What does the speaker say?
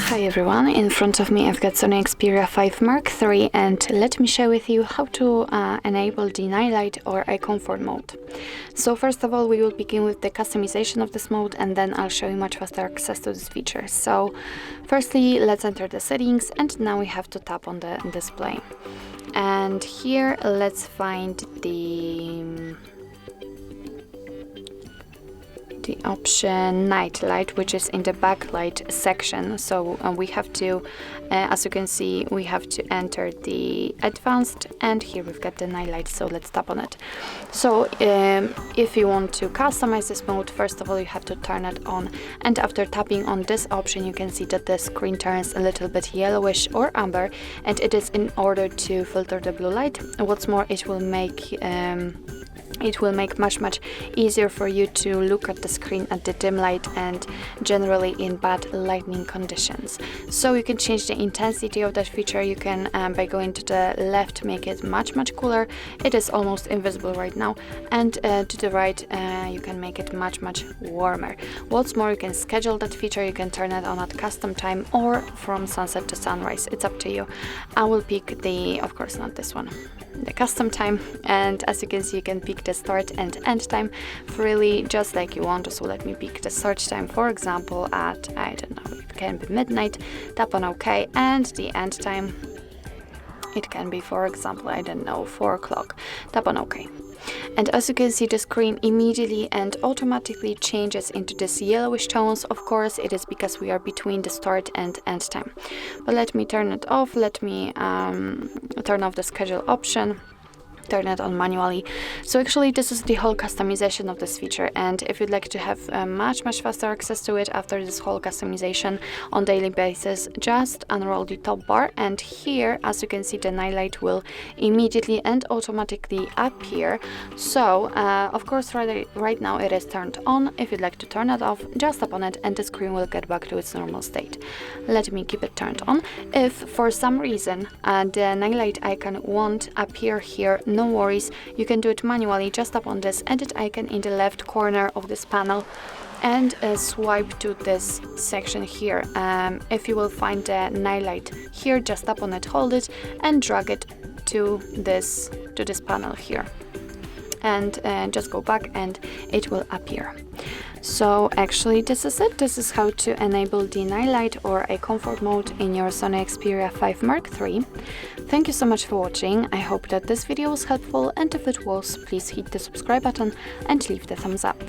Hi everyone, in front of me I've got SONY Xperia 5 Mark III, and let me share with you how to enable the night light or eye comfort mode. So first of all we will begin with the customization of this mode, and then I'll show you much faster access to this feature. So firstly let's enter the settings, and now we have to tap on the display. And here let's find the option night light, which is in the backlight section. So we have to, as you can see, we have to enter the advanced, and here we've got the night light, so let's tap on it. So if you want to customize this mode, first of all you have to turn it on, and after tapping on this option you can see that the screen turns a little bit yellowish or amber, and it is in order to filter the blue light. What's more, it will make much easier for you to look at the screen at the dim light and generally in bad lighting conditions. So you can change the intensity of that feature. You can by going to the left make it much cooler. It is almost invisible right now, and to the right you can make it much warmer. What's more, you can schedule that feature. You can turn it on at custom time or from sunset to sunrise. It's up to you. I will pick the, of course not this one, the custom time, and as you can see you can pick the start and end time freely, just like you want. So let me pick the start time, for example, at, I don't know, it can be midnight, tap on OK, and the end time, it can be, for example, I don't know, 4 o'clock, tap on OK. And as you can see, the screen immediately and automatically changes into this yellowish tones. Of course, it is because we are between the start and end time. But let me turn it off. Let me turn off the schedule option, turn it on manually. So actually this is the whole customization of this feature, and if you'd like to have much faster access to it after this whole customization on daily basis, just unroll the top bar, and here as you can see the night light will immediately and automatically appear. So of course right now it is turned on. If you'd like to turn it off, just tap on it and the screen will get back to its normal state. Let me keep it turned on. If for some reason the night light icon won't appear here, no worries, you can do it manually. Just tap on this edit icon in the left corner of this panel and swipe to this section here. If you will find the night light here, just tap on it, hold it and drag it to this panel here, and just go back and it will appear. So actually this is it. This is how to enable the night light or a comfort mode in your SONY Xperia 5 Mark III. Thank you so much for watching. I hope that this video was helpful, and if it was, please hit the subscribe button and leave the thumbs up.